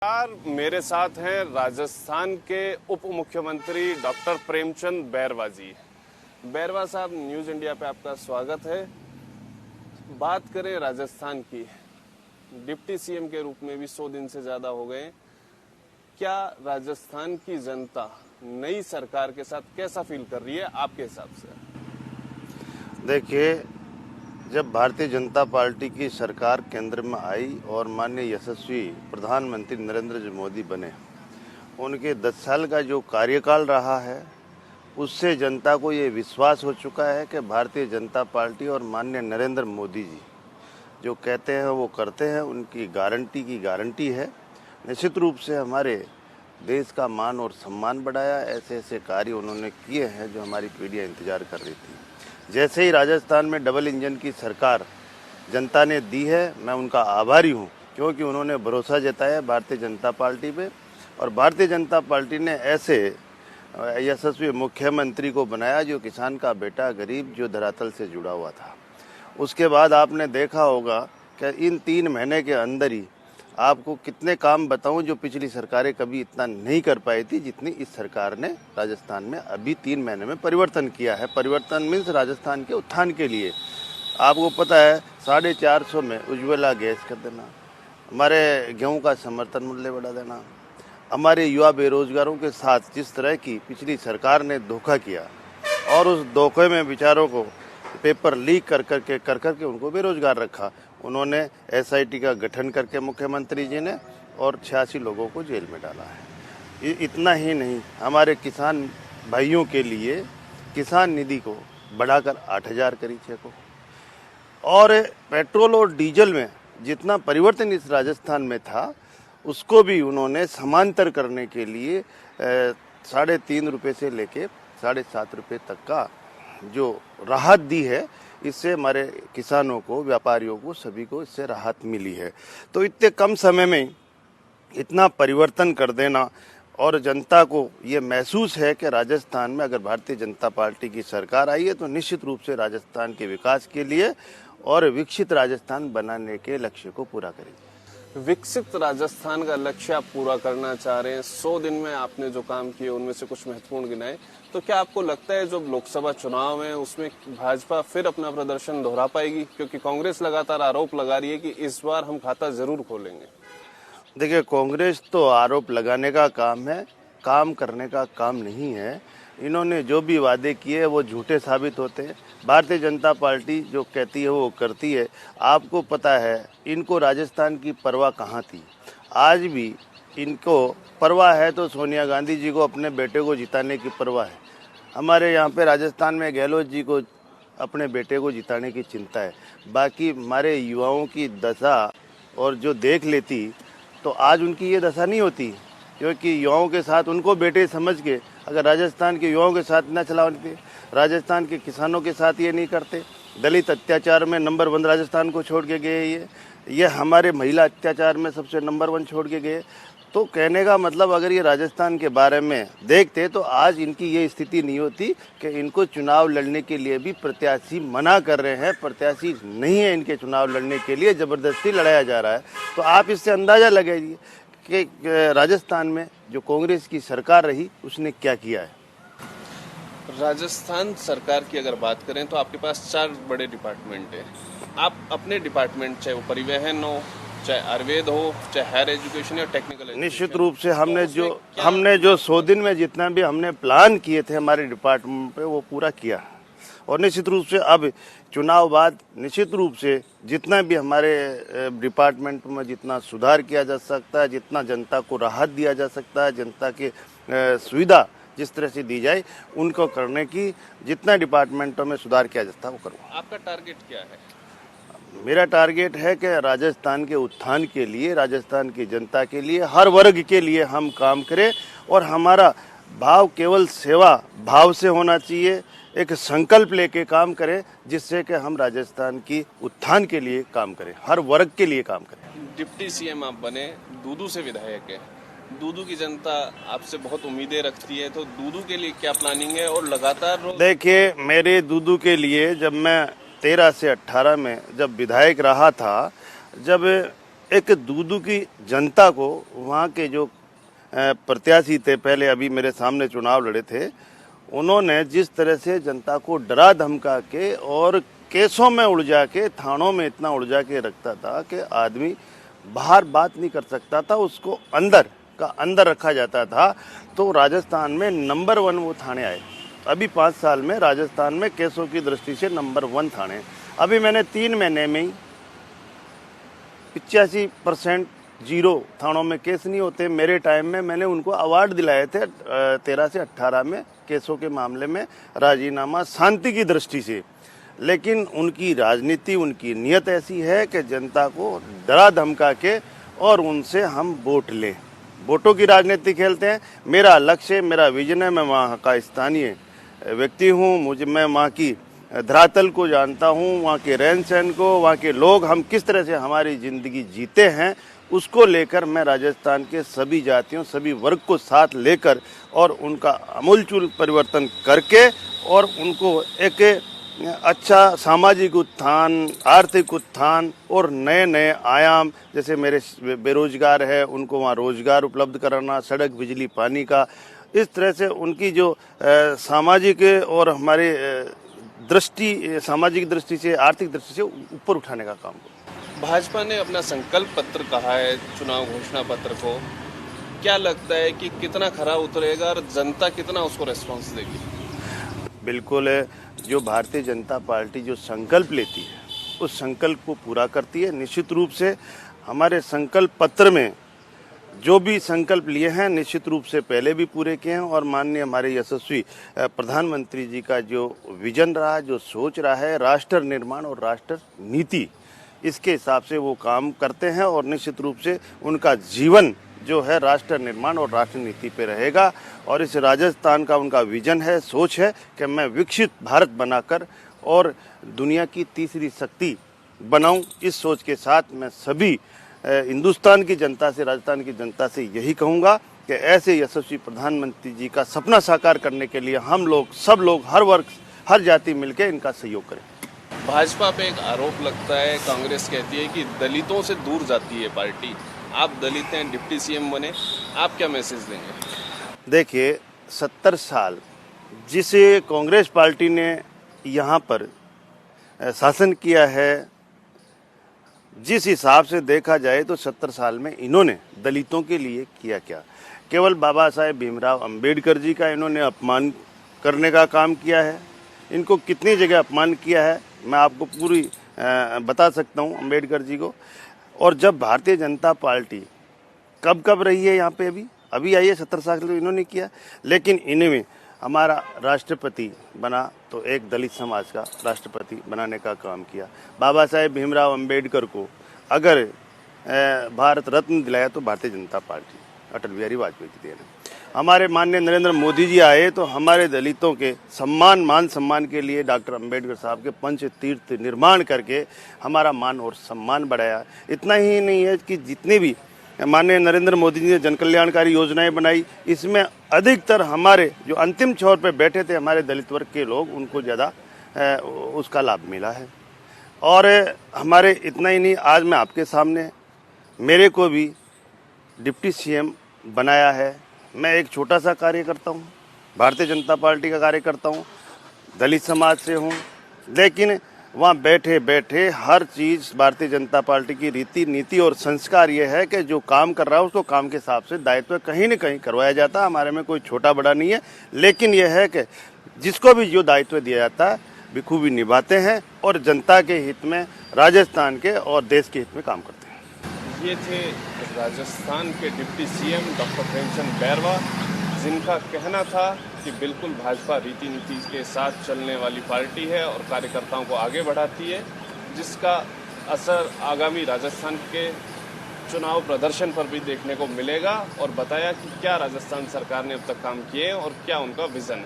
यार मेरे साथ हैं राजस्थान के उप मुख्यमंत्री डॉक्टर प्रेमचंद बैरवा जी। बैरवा साहब, न्यूज़ इंडिया पे आपका स्वागत है। बात करें राजस्थान की, डिप्टी सीएम के रूप में भी 100 दिन से ज़्यादा हो गए। क्या राजस्थान की जनता नई सरकार के साथ कैसा फील कर रही है आपके हिसाब से? देखिए, जब भारतीय जनता पार्टी की सरकार केंद्र में आई और माननीय यशस्वी प्रधानमंत्री नरेंद्र जी मोदी बने, उनके 10 साल का जो कार्यकाल रहा है उससे जनता को ये विश्वास हो चुका है कि भारतीय जनता पार्टी और माननीय नरेंद्र मोदी जी जो कहते हैं वो करते हैं। उनकी गारंटी की गारंटी है। निश्चित रूप से हमारे देश का मान और सम्मान बढ़ाया। ऐसे ऐसे कार्य उन्होंने किए हैं जो हमारी पीढ़ियाँ इंतजार कर रही थी। जैसे ही राजस्थान में डबल इंजन की सरकार जनता ने दी है, मैं उनका आभारी हूं, क्योंकि उन्होंने भरोसा जताया भारतीय जनता पार्टी पे और भारतीय जनता पार्टी ने ऐसे यशस्वी मुख्यमंत्री को बनाया जो किसान का बेटा, गरीब, जो धरातल से जुड़ा हुआ था। उसके बाद आपने देखा होगा कि इन 3 महीने के अंदर ही आपको कितने काम बताऊं जो पिछली सरकारें कभी इतना नहीं कर पाई थी जितनी इस सरकार ने राजस्थान में अभी 3 महीने में परिवर्तन किया है। परिवर्तन मीन्स राजस्थान के उत्थान के लिए। आपको पता है 450 में उज्ज्वला गैस कर देना, हमारे गेहूं का समर्थन मूल्य बढ़ा देना, हमारे युवा बेरोजगारों के साथ जिस तरह की पिछली सरकार ने धोखा किया और उस धोखे में बेचारों को पेपर लीक कर करके उनको बेरोजगार रखा। उन्होंने एसआईटी का गठन करके मुख्यमंत्री जी ने और 86 लोगों को जेल में डाला है। इतना ही नहीं, हमारे किसान भाइयों के लिए किसान निधि को बढ़ाकर 8,000 करी 6 को। और पेट्रोल और डीजल में जितना परिवर्तन इस राजस्थान में था उसको भी उन्होंने समांतर करने के लिए 3.5 रुपये से लेके 7.5 रुपये तक का जो राहत दी है, इससे हमारे किसानों को, व्यापारियों को, सभी को इससे राहत मिली है। तो इतने कम समय में इतना परिवर्तन कर देना और जनता को ये महसूस है कि राजस्थान में अगर भारतीय जनता पार्टी की सरकार आई है तो निश्चित रूप से राजस्थान के विकास के लिए और विकसित राजस्थान बनाने के लक्ष्य को पूरा करेगी। विकसित राजस्थान का लक्ष्य आप पूरा करना चाह रहे हैं। 100 दिन में आपने जो काम किए उनमें से कुछ महत्वपूर्ण गिनाए, तो क्या आपको लगता है जो लोकसभा चुनाव है उसमें भाजपा फिर अपना प्रदर्शन दोहरा पाएगी? क्योंकि कांग्रेस लगातार आरोप लगा रही है कि इस बार हम खाता जरूर खोलेंगे। देखिए, कांग्रेस तो आरोप लगाने का काम है, काम करने का काम नहीं है। इन्होंने जो भी वादे किए वो झूठे साबित होते हैं। भारतीय जनता पार्टी जो कहती है वो करती है। आपको पता है इनको राजस्थान की परवाह कहाँ थी? आज भी इनको परवाह है तो सोनिया गांधी जी को अपने बेटे को जिताने की परवाह है। हमारे यहाँ पे राजस्थान में गहलोत जी को अपने बेटे को जिताने की चिंता है। बाकी हमारे युवाओं की दशा और जो देख लेती तो आज उनकी ये दशा नहीं होती, क्योंकि युवाओं के साथ उनको बेटे समझ के अगर राजस्थान के युवाओं के साथ न चलाते, राजस्थान के किसानों के साथ ये नहीं करते, दलित अत्याचार में नंबर 1 राजस्थान को छोड़ के गए, ये हमारे महिला अत्याचार में सबसे नंबर 1 छोड़ के गए। तो कहने का मतलब अगर ये राजस्थान के बारे में देखते तो आज इनकी ये स्थिति नहीं होती कि इनको चुनाव लड़ने के लिए भी प्रत्याशी मना कर रहे हैं, प्रत्याशी नहीं है इनके चुनाव लड़ने के लिए, ज़बरदस्ती लड़ाया जा रहा है। तो आप इससे अंदाज़ा लगाइए कि राजस्थान में जो कांग्रेस की सरकार रही उसने क्या किया है। राजस्थान सरकार की अगर बात करें तो आपके पास 4 बड़े डिपार्टमेंट हैं। आप अपने डिपार्टमेंट, चाहे वो परिवहन हो, चाहे आयुर्वेद हो, चाहे हायर एजुकेशन या टेक्निकल, निश्चित रूप से हमने जो 100 दिन में जितना भी हमने प्लान किए थे हमारे डिपार्टमेंट पे वो पूरा किया। और निश्चित रूप से अब चुनाव बाद निश्चित रूप से जितना भी हमारे डिपार्टमेंट में जितना सुधार किया जा सकता है, जितना जनता को राहत दिया जा सकता है, जनता की सुविधा जिस तरह से दी जाए उनको करने की, जितना डिपार्टमेंटों में सुधार किया जाता है वो करूँगा। आपका टारगेट क्या है? मेरा टारगेट है कि राजस्थान के उत्थान के लिए, राजस्थान की जनता के लिए, हर वर्ग के लिए हम काम करें और हमारा भाव केवल सेवा भाव से होना चाहिए। एक संकल्प लेके काम करें जिससे कि हम राजस्थान की उत्थान के लिए काम करें, हर वर्ग के लिए काम करें। डिप्टी सीएम आप बने, दूदू से विधायक है, दूदू की जनता आपसे बहुत उम्मीदें रखती है, तो दूदू के लिए क्या प्लानिंग है? और लगातार देखिए, मेरे दूदू के लिए जब मैं 13 से 18 में जब विधायक रहा था, जब एक दूदू की जनता को वहाँ के जो प्रत्याशी थे, पहले अभी मेरे सामने चुनाव लड़े थे, उन्होंने जिस तरह से जनता को डरा धमका के और केसों में उलझा के, थानों में इतना उलझा के रखता था कि आदमी बाहर बात नहीं कर सकता था, उसको अंदर का अंदर रखा जाता था। तो राजस्थान में नंबर 1 वो थाने आए। अभी 5 साल में राजस्थान में केसों की दृष्टि से नंबर 1 थाने। अभी मैंने 3 महीने में ही 85% जीरो थानों में केस नहीं होते। मेरे टाइम में मैंने उनको अवार्ड दिलाए थे 13 से 18 में केसों के मामले में राजीनामा शांति की दृष्टि से। लेकिन उनकी राजनीति, उनकी नीयत ऐसी है कि जनता को डरा धमका के और उनसे हम वोट लें, वोटों की राजनीति खेलते हैं। मेरा लक्ष्य, मेरा विजन है, मैं वहाँ का स्थानीय व्यक्ति हूँ, मैं वहाँ की धरातल को जानता हूँ, वहाँ के रहन सहन को, वहाँ के लोग हम किस तरह से हमारी ज़िंदगी जीते हैं, उसको लेकर मैं राजस्थान के सभी जातियों, सभी वर्ग को साथ लेकर और उनका आमूलचूल परिवर्तन करके और उनको एक अच्छा सामाजिक उत्थान, आर्थिक उत्थान और नए नए आयाम, जैसे मेरे बेरोजगार है उनको वहाँ रोजगार उपलब्ध कराना, सड़क, बिजली, पानी का, इस तरह से उनकी जो सामाजिक और हमारे दृष्टि, सामाजिक दृष्टि से, आर्थिक दृष्टि से ऊपर उठाने का काम करूँ। भाजपा ने अपना संकल्प पत्र कहा है, चुनाव घोषणा पत्र को, क्या लगता है कि कितना खरा उतरेगा और जनता कितना उसको रेस्पॉन्स देगी? बिल्कुल, जो भारतीय जनता पार्टी जो संकल्प लेती है उस संकल्प को पूरा करती है। निश्चित रूप से हमारे संकल्प पत्र में जो भी संकल्प लिए हैं निश्चित रूप से पहले भी पूरे किए हैं और माननीय हमारे यशस्वी प्रधानमंत्री जी का जो विजन रहा, जो सोच रहा है राष्ट्र निर्माण और राष्ट्र नीति, इसके हिसाब से वो काम करते हैं और निश्चित रूप से उनका जीवन जो है राष्ट्र निर्माण और राष्ट्र नीति पे रहेगा। और इस राजस्थान का उनका विजन है, सोच है कि मैं विकसित भारत बनाकर और दुनिया की तीसरी शक्ति बनाऊं। इस सोच के साथ मैं सभी हिंदुस्तान की जनता से, राजस्थान की जनता से यही कहूँगा कि ऐसे यशस्वी प्रधानमंत्री जी का सपना साकार करने के लिए हम लोग, सब लोग, हर वर्ग, हर जाति मिलकर इनका सहयोग करें। भाजपा पे एक आरोप लगता है, कांग्रेस कहती है कि दलितों से दूर जाती है पार्टी। आप दलित हैं, डिप्टी सीएम बने, आप क्या मैसेज देंगे? देखिए, 70 साल जिस कांग्रेस पार्टी ने यहाँ पर शासन किया है, जिस हिसाब से देखा जाए तो 70 साल में इन्होंने दलितों के लिए किया क्या? केवल बाबा साहेब भीमराव अंबेडकर जी का इन्होंने अपमान करने का काम किया है। इनको कितनी जगह अपमान किया है मैं आपको पूरी बता सकता हूँ अंबेडकर जी को। और जब भारतीय जनता पार्टी कब रही है यहाँ पे, अभी आई है, 70 साल तो इन्होंने किया। लेकिन इनमें हमारा राष्ट्रपति बना तो एक दलित समाज का राष्ट्रपति बनाने का काम किया। बाबा साहेब भीमराव अंबेडकर को अगर भारत रत्न दिलाया तो भारतीय जनता पार्टी, अटल बिहारी वाजपेयी की देन है। हमारे माननीय नरेंद्र मोदी जी आए तो हमारे दलितों के सम्मान, मान सम्मान के लिए डॉक्टर अंबेडकर साहब के पंच तीर्थ निर्माण करके हमारा मान और सम्मान बढ़ाया। इतना ही नहीं है कि जितने भी माननीय नरेंद्र मोदी जी ने जन कल्याणकारी योजनाएं बनाई, इसमें अधिकतर हमारे जो अंतिम छोर पे बैठे थे हमारे दलित वर्ग के लोग, उनको ज़्यादा उसका लाभ मिला है। और हमारे इतना ही नहीं, आज मैं आपके सामने, मेरे को भी डिप्टी सीएम बनाया है। मैं एक छोटा सा कार्य करता हूँ, भारतीय जनता पार्टी का कार्य करता हूँ, दलित समाज से हूँ, लेकिन वहाँ बैठे बैठे हर चीज़ भारतीय जनता पार्टी की रीति नीति और संस्कार ये है कि जो काम कर रहा है उसको काम के हिसाब से दायित्व कहीं न कहीं करवाया जाता है। हमारे में कोई छोटा बड़ा नहीं है, लेकिन यह है कि जिसको भी जो दायित्व दिया जाता है बखूबी निभाते हैं और जनता के हित में, राजस्थान के और देश के हित में काम करते हैं। ये थे राजस्थान के deputy CM doctor Premchand Bairwa, जिनका कहना था कि बिल्कुल भाजपा रीति नीति के साथ चलने वाली पार्टी है और कार्यकर्ताओं को आगे बढ़ाती है, जिसका असर आगामी राजस्थान के चुनाव प्रदर्शन पर भी देखने को मिलेगा। और बताया कि क्या राजस्थान सरकार ने अब तक काम किए और क्या उनका विजन है।